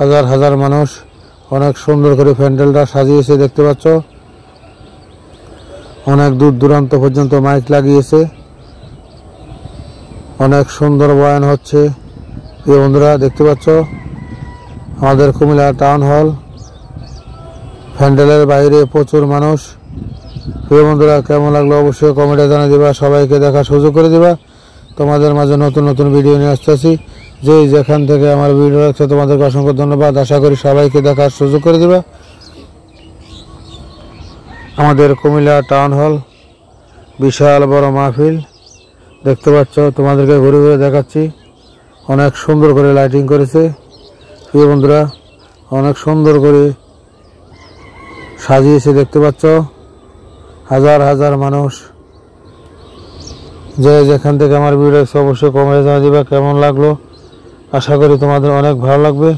হাজার হাজার মানুষ অনেক সুন্দর করে প্যান্ডেলটা সাজিয়েছে দেখতে পাচ্ছ। অনেক দূর দূরান্ত পর্যন্ত মাইক লাগিয়েছে, অনেক সুন্দর বয়ান হচ্ছে। প্রিয় বন্ধুরা দেখতে পাচ্ছ আমাদের কুমিল্লা টাউন হল, প্যান্ডেলের বাইরে প্রচুর মানুষ। প্রিয় বন্ধুরা কেমন লাগলো অবশ্যই কমেন্টে জানিয়ে দিবা, সবাইকে দেখার সুযোগ করে দিবা। তোমাদের মাঝে নতুন নতুন ভিডিও নিয়ে আসতেছি, যেখান থেকে আমার ভিডিও দেখছো তোমাদেরকে অসংখ্য ধন্যবাদ। আশা করি সবাইকে দেখার সুযোগ করে দিবা। আমাদের কুমিল্লা টাউন হল বিশাল বড় মাহফিল দেখতে পাচ্ছ, তোমাদেরকে ঘুরে ঘুরে দেখাচ্ছি। অনেক সুন্দর করে লাইটিং করেছে প্রিয় বন্ধুরা, অনেক সুন্দর করে সাজিয়েছে দেখতে পাচ্ছ। হাজার হাজার মানুষ যেখান থেকে আমার ভিডিও দেখছো অবশ্যই কমেন্টে জানিয়ে দিবা কেমন লাগলো। আশা করি তোমাদের অনেক ভালো লাগবে।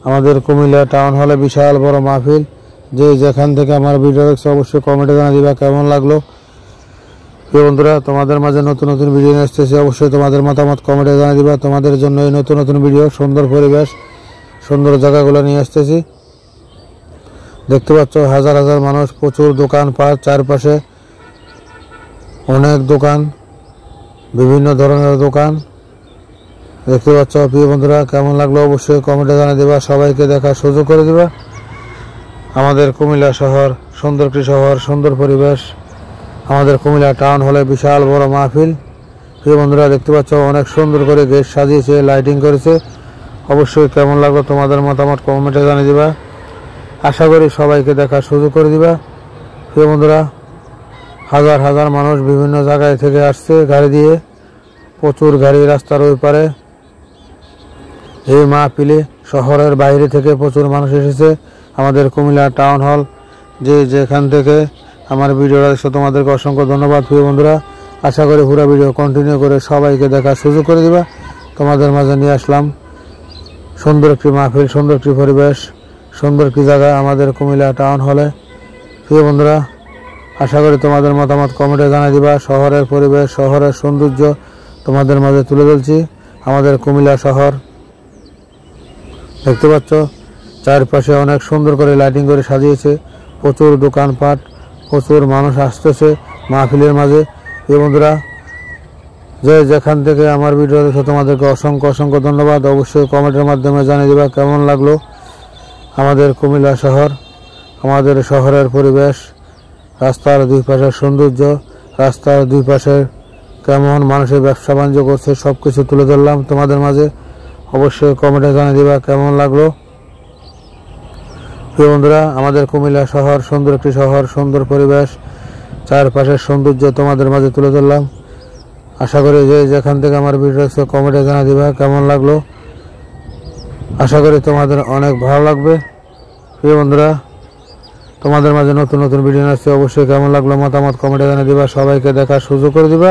আমাদের কুমিল্লা টাউন হলে বিশাল বড় মাহফিল, যেখান থেকে আমার ভিডিও দেখছো অবশ্যই কমেন্টে জানিয়ে দিবা কেমন লাগলো। প্রিয় বন্ধুরা তোমাদের মাঝে নতুন নতুন ভিডিও নিয়ে আসতেছি, অবশ্যই তোমাদের মতামত কমেন্টে জানিয়ে দিবা। তোমাদের জন্য এই নতুন নতুন ভিডিও, সুন্দর পরিবেশ, সুন্দর জায়গাগুলো নিয়ে আসতেছি দেখতে পাচ্ছ। হাজার হাজার মানুষ, প্রচুর দোকানপাট, চারপাশে অনেক দোকান, বিভিন্ন ধরনের দোকান দেখতে পাচ্ছ। প্রিয় বন্ধুরা কেমন লাগলো অবশ্যই কমেন্টে জানিয়ে দিবা, সবাইকে দেখার সুযোগ করে দিবা। আমাদের কুমিল্লা শহর সুন্দর একটি শহর, সুন্দর পরিবেশ। আমাদের কুমিল্লা টাউন হলে বিশাল বড় মাহফিল। প্রিয় বন্ধুরা দেখতে পাচ্ছ অনেক সুন্দর করে গেট সাজিয়েছে, লাইটিং করেছে। অবশ্যই কেমন লাগলো তোমাদের মতামত কমেন্টে জানিয়ে দিবা। আশা করি সবাইকে দেখার সুযোগ করে দিবা। প্রিয় বন্ধুরা হাজার হাজার মানুষ বিভিন্ন জায়গায় থেকে আসছে গাড়ি দিয়ে, প্রচুর গাড়ি রাস্তার ওই পারে। এই মাহফিলে শহরের বাইরে থেকে প্রচুর মানুষ এসেছে আমাদের কুমিল্লা টাউন হল। যেখান থেকে আমার ভিডিওটা দেখছো তোমাদেরকে অসংখ্য ধন্যবাদ। প্রিয় বন্ধুরা আশা করি পুরো ভিডিও কন্টিনিউ করে সবাইকে দেখার সুযোগ করে দিবা। তোমাদের মাঝে নিয়ে আসলাম সুন্দর একটি মাহফিল, সুন্দর একটি পরিবেশ, সুন্দর একটি জায়গা আমাদের কুমিল্লা টাউন হলে। প্রিয় বন্ধুরা আশা করি তোমাদের মতামত কমেন্টে জানিয়ে দিবা। শহরের পরিবেশ, শহরের সৌন্দর্য তোমাদের মাঝে তুলে ধরছি। আমাদের কুমিল্লা শহর দেখতে পাচ্ছ, চারপাশে অনেক সুন্দর করে লাইটিং করে সাজিয়েছে, প্রচুর দোকানপাট, প্রচুর মানুষ আসতেছে মাহফিলের মাঝে। এই বন্ধুরা যেখান থেকে আমার ভিডিও দেখো তোমাদেরকে অসংখ্য অসংখ্য ধন্যবাদ। অবশ্যই কমেন্টের মাধ্যমে জানিয়ে দেবা কেমন লাগলো আমাদের কুমিল্লা শহর, আমাদের শহরের পরিবেশ, রাস্তার দুই পাশের সৌন্দর্য, রাস্তার দুই পাশে কেমন মানুষের ব্যবসা বাণিজ্য করছে, সব কিছু তুলে ধরলাম তোমাদের মাঝে। অবশ্যই কমেন্টে জানিয়ে দিবা কেমন লাগলো। প্রিয় বন্ধুরা আমাদের কুমিল্লা শহর সুন্দর একটি শহর, সুন্দর পরিবেশ, চারপাশের সৌন্দর্য তোমাদের মাঝে তুলে ধরলাম। আশা করি যেখান থেকে আমার ভিডিও দেখছো কমেন্টে জানিয়ে দিবা কেমন লাগলো। আশা করি তোমাদের অনেক ভালো লাগবে। প্রিয় বন্ধুরা তোমাদের মাঝে নতুন নতুন ভিডিও আসছে, অবশ্যই কেমন লাগলো মতামত কমেন্টে জানিয়ে দিবা, সবাইকে দেখার সুযোগ করে দিবা।